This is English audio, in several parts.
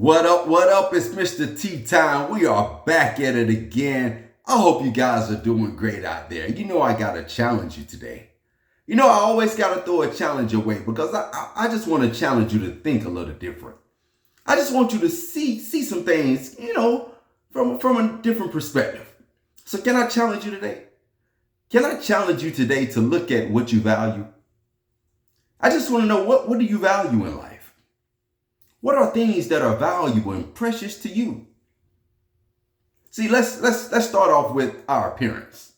What up? What up? It's Mr. T Time. We are back at it again. I hope you guys are doing great out there. You know I got to challenge you today. You know I always got to throw a challenge your way because I just want to challenge you to think a little different. I just want you to see some things, from a different perspective. So can I challenge you today? Can I challenge you today to look at what you value? I just want to know what do you value in life? What are things that are valuable and precious to you? See, let's start off with our appearance.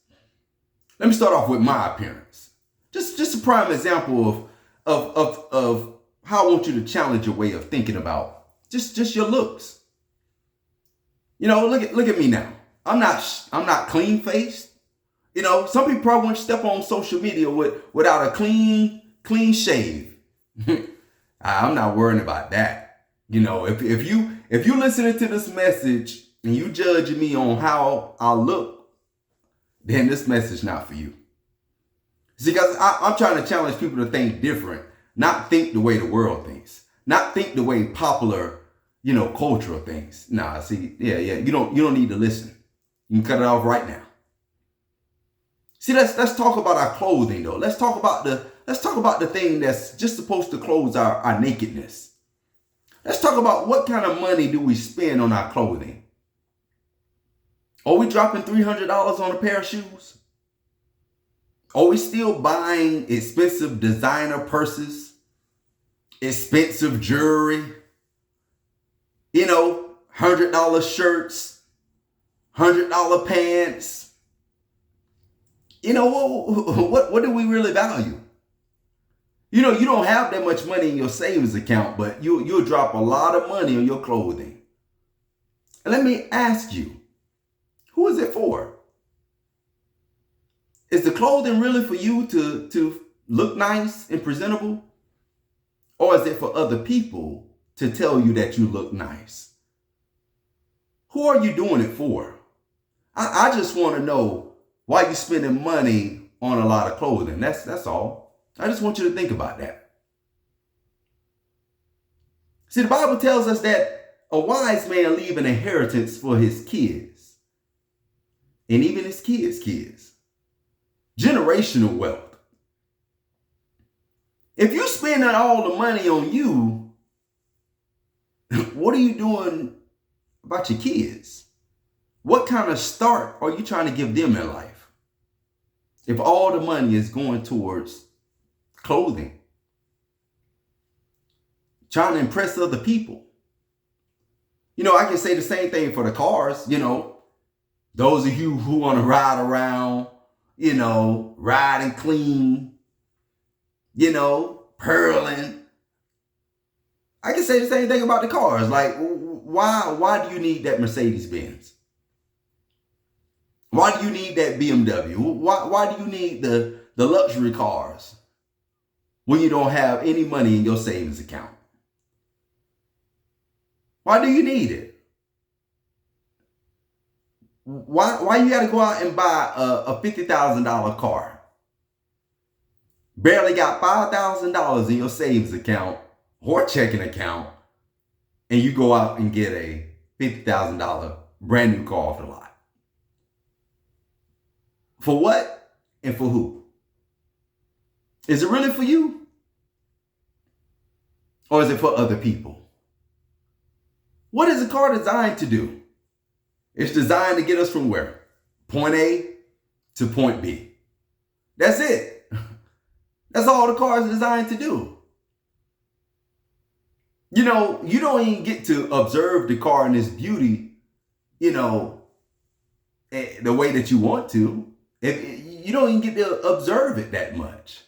Let me start off with my appearance. Just a prime example of how I want you to challenge your way of thinking about just your looks. Look at me now. I'm not clean faced. Some people probably won't step on social media without a clean shave. I'm not worrying about that. If you listening to this message and you judging me on how I look, then this message not for you. See, because I'm trying to challenge people to think different, not think the way the world thinks, not think the way popular, cultural things. Nah, see, yeah, you don't need to listen. You can cut it off right now. See, let's talk about our clothing though. Let's talk about the thing that's just supposed to close our nakedness. Let's talk about what kind of money do we spend on our clothing. Are we dropping $300 on a pair of shoes? Are we still buying expensive designer purses, expensive jewelry, $100 shirts, $100 pants? What do we really value? You don't have that much money in your savings account, but you'll drop a lot of money on your clothing. And let me ask you, who is it for? Is the clothing really for you to look nice and presentable? Or is it for other people to tell you that you look nice? Who are you doing it for? I just want to know why you're spending money on a lot of clothing. That's all. I just want you to think about that. See, the Bible tells us that a wise man leaves an inheritance for his kids. And even his kids. Generational wealth. If you're spending all the money on you, what are you doing about your kids? What kind of start are you trying to give them in life? If all the money is going towards clothing, trying to impress other people. I can say the same thing for the cars. Those of you who want to ride around, riding clean, pearling. I can say the same thing about the cars. Like, why do you need that Mercedes Benz? Why do you need that BMW? Why do you need the luxury cars when you don't have any money in your savings account? Why do you need it? Why you got to go out and buy a $50,000 car? Barely got $5,000 in your savings account or checking account, and you go out and get a $50,000 brand new car off the lot. For what and for who? Is it really for you? Or is it for other people? What is a car designed to do? It's designed to get us from where? Point A to point B. That's it. That's all the car is designed to do. You don't even get to observe the car in its beauty, the way that you want to. You don't even get to observe it that much.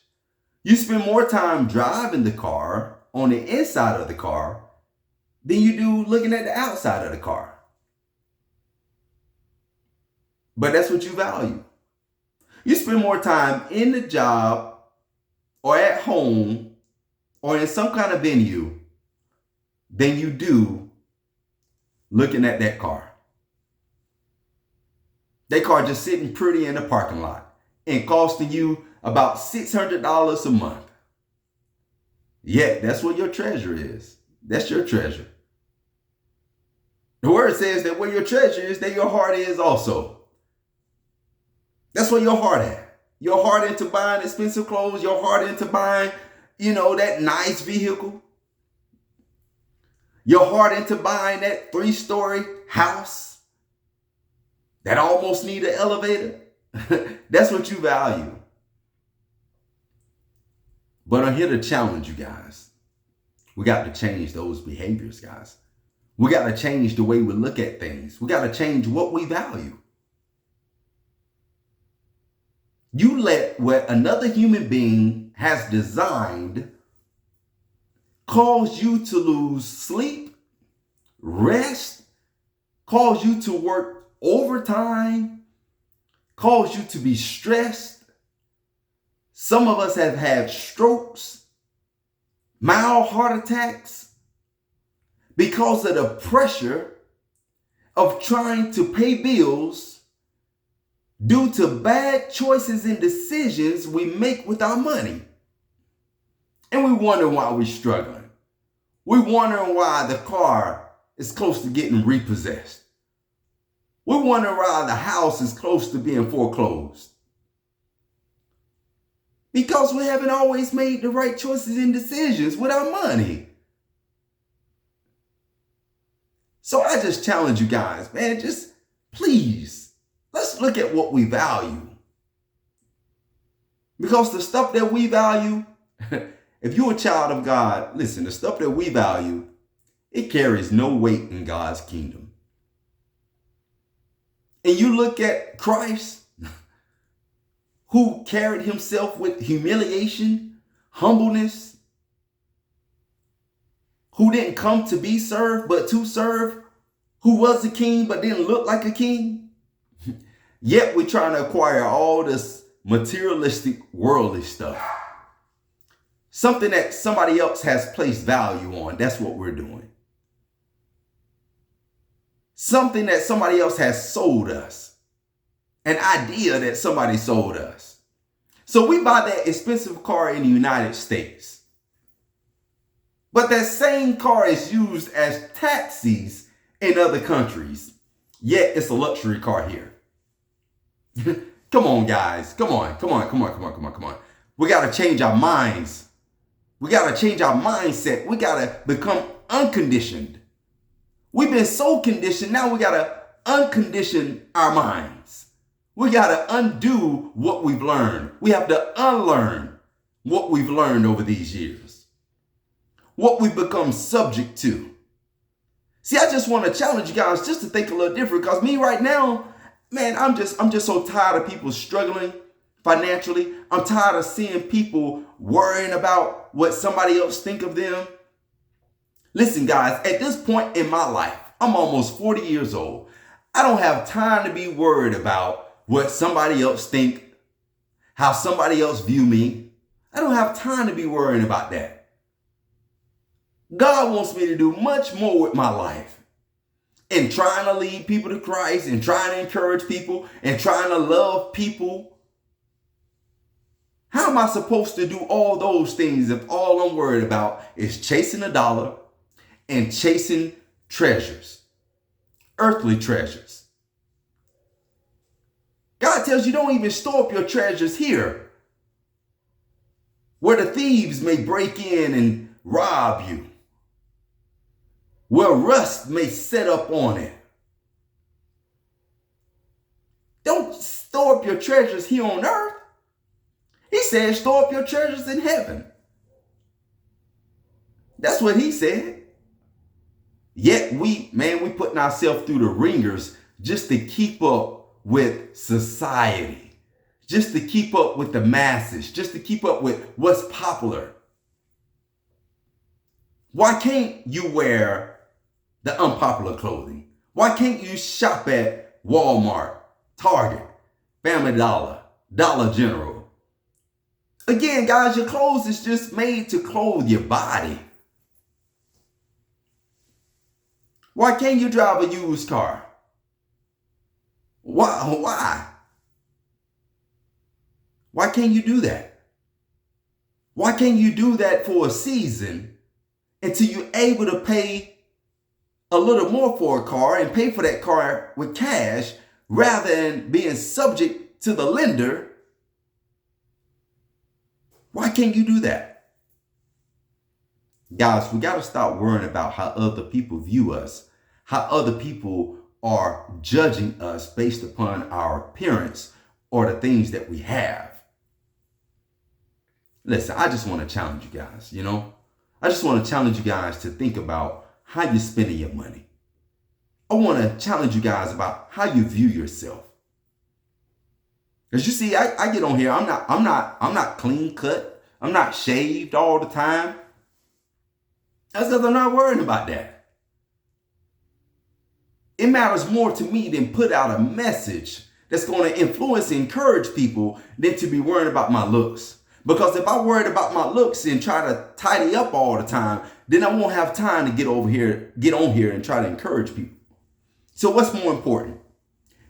You spend more time driving the car on the inside of the car than you do looking at the outside of the car. But that's what you value. You spend more time in the job or at home or in some kind of venue than you do looking at that car. That car just sitting pretty in the parking lot and costing you about $600 a month. Yeah, that's what your treasure is. That's your treasure. The word says that where your treasure is, there your heart is also. That's where your heart at. Your heart into buying expensive clothes, your heart into buying, that nice vehicle. Your heart into buying that 3-story house that almost need an elevator. That's what you value. But I'm here to challenge you guys. We got to change those behaviors, guys. We got to change the way we look at things. We got to change what we value. You let what another human being has designed cause you to lose sleep, rest, cause you to work overtime, cause you to be stressed. Some of us have had strokes, mild heart attacks, because of the pressure of trying to pay bills due to bad choices and decisions we make with our money. And we wonder why we're struggling. We wonder why the car is close to getting repossessed. We wonder why the house is close to being foreclosed. Because we haven't always made the right choices and decisions with our money. So I just challenge you guys, man, just please, let's look at what we value. Because the stuff that we value, if you're a child of God, listen, the stuff that we value, it carries no weight in God's kingdom. And you look at Christ, who carried himself with humiliation, humbleness, who didn't come to be served, but to serve, who was a king, but didn't look like a king. Yet we're trying to acquire all this materialistic, worldly stuff. Something that somebody else has placed value on. That's what we're doing. Something that somebody else has sold us. An idea that somebody sold us. So we buy that expensive car in the United States. But that same car is used as taxis in other countries. Yet it's a luxury car here. Come on, guys. Come on. We got to change our minds. We got to change our mindset. We got to become unconditioned. We've been so conditioned. Now we got to uncondition our minds. We got to undo what we've learned. We have to unlearn what we've learned over these years. What we've become subject to. See, I just want to challenge you guys just to think a little different, because me right now, man, I'm just so tired of people struggling financially. I'm tired of seeing people worrying about what somebody else think of them. Listen, guys, at this point in my life, I'm almost 40 years old. I don't have time to be worried about what somebody else think, how somebody else view me. I don't have time to be worrying about that. God wants me to do much more with my life. And trying to lead people to Christ, and trying to encourage people, and trying to love people. How am I supposed to do all those things if all I'm worried about is chasing a dollar and chasing treasures, earthly treasures? God tells you don't even store up your treasures here, where the thieves may break in and rob you, where rust may set up on it. Don't store up your treasures here on earth. He said store up your treasures in heaven. That's what he said. Yet we putting ourselves through the ringers just to keep up with society, just to keep up with the masses, just to keep up with what's popular. Why can't you wear the unpopular clothing? Why can't you shop at Walmart, Target, Family Dollar, Dollar General? Again, guys, your clothes is just made to clothe your body. Why can't you drive a used car? Why? Why can't you do that? Why can't you do that for a season until you're able to pay a little more for a car and pay for that car with cash rather than being subject to the lender, why can't you do that? Guys, we got to stop worrying about how other people view us, how other people are judging us based upon our appearance or the things that we have. Listen, I just want to challenge you guys, I just want to challenge you guys to think about how you're spending your money. I want to challenge you guys about how you view yourself. Because you see, I get on here, I'm not clean cut. I'm not shaved all the time. That's because I'm not worrying about that. It matters more to me than put out a message that's going to influence and encourage people than to be worrying about my looks. Because if I worried about my looks and try to tidy up all the time, then I won't have time to get on here and try to encourage people. So what's more important?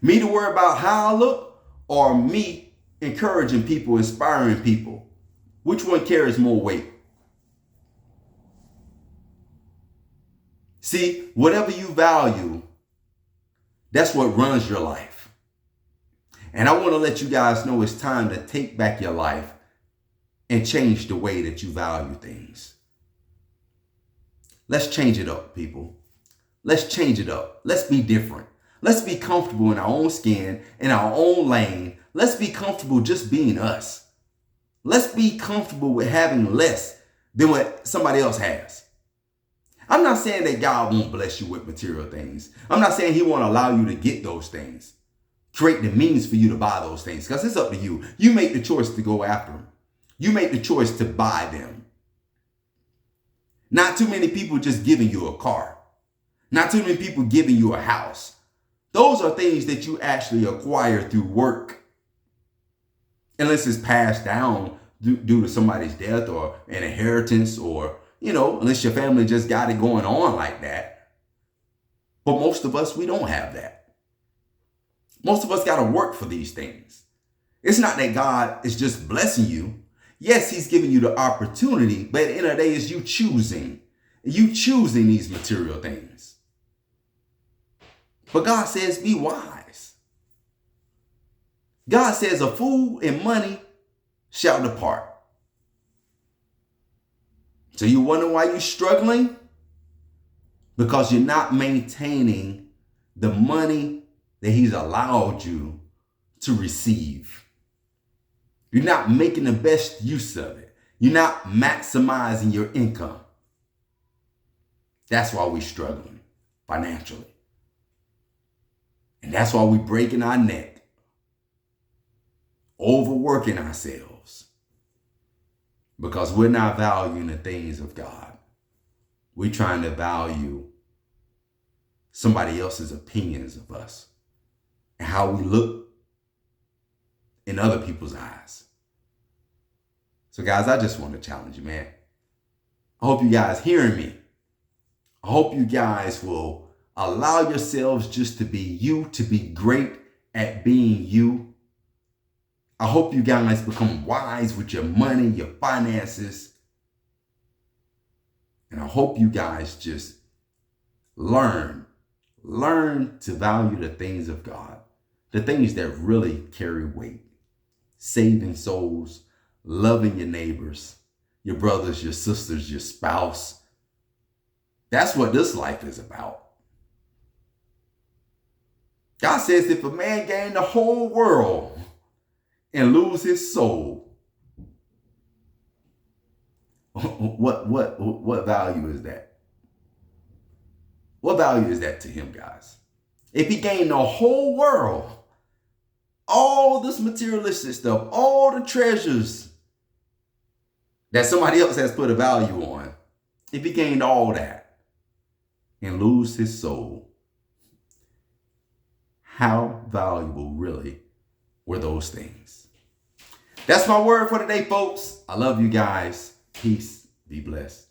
Me to worry about how I look or me encouraging people, inspiring people? Which one carries more weight? See, whatever you value, that's what runs your life. And I want to let you guys know it's time to take back your life and change the way that you value things. Let's change it up, people. Let's change it up. Let's be different. Let's be comfortable in our own skin, in our own lane. Let's be comfortable just being us. Let's be comfortable with having less than what somebody else has. I'm not saying that God won't bless you with material things. I'm not saying he won't allow you to get those things. Create the means for you to buy those things, because it's up to you. You make the choice to go after them. You make the choice to buy them. Not too many people just giving you a car. Not too many people giving you a house. Those are things that you actually acquire through work. Unless it's passed down due to somebody's death or an inheritance, or, unless your family just got it going on like that. But most of us, we don't have that. Most of us got to work for these things. It's not that God is just blessing you. Yes, he's giving you the opportunity, but at the end of the day, it's you choosing. You choosing these material things. But God says, be wise. God says, a fool and money shall depart. So you wonder why you're struggling? Because you're not maintaining the money that he's allowed you to receive. You're not making the best use of it. You're not maximizing your income. That's why we're struggling financially. And that's why we're breaking our neck, overworking ourselves, because we're not valuing the things of God. We're trying to value somebody else's opinions of us and how we look in other people's eyes. So guys, I just want to challenge you, man. I hope you guys hearing me. I hope you guys will allow yourselves just to be you, to be great at being you. I hope you guys become wise with your money, your finances. And I hope you guys just learn to value the things of God, the things that really carry weight, saving souls, loving your neighbors, your brothers, your sisters, your spouse. That's what this life is about. God says if a man gain the whole world and lose his soul, what value is that? What value is that to him, guys? If he gained the whole world, all this materialistic stuff, all the treasures that somebody else has put a value on, if he gained all that and lose his soul, how valuable really were those things? That's my word for today, folks. I love you guys. Peace. Be blessed.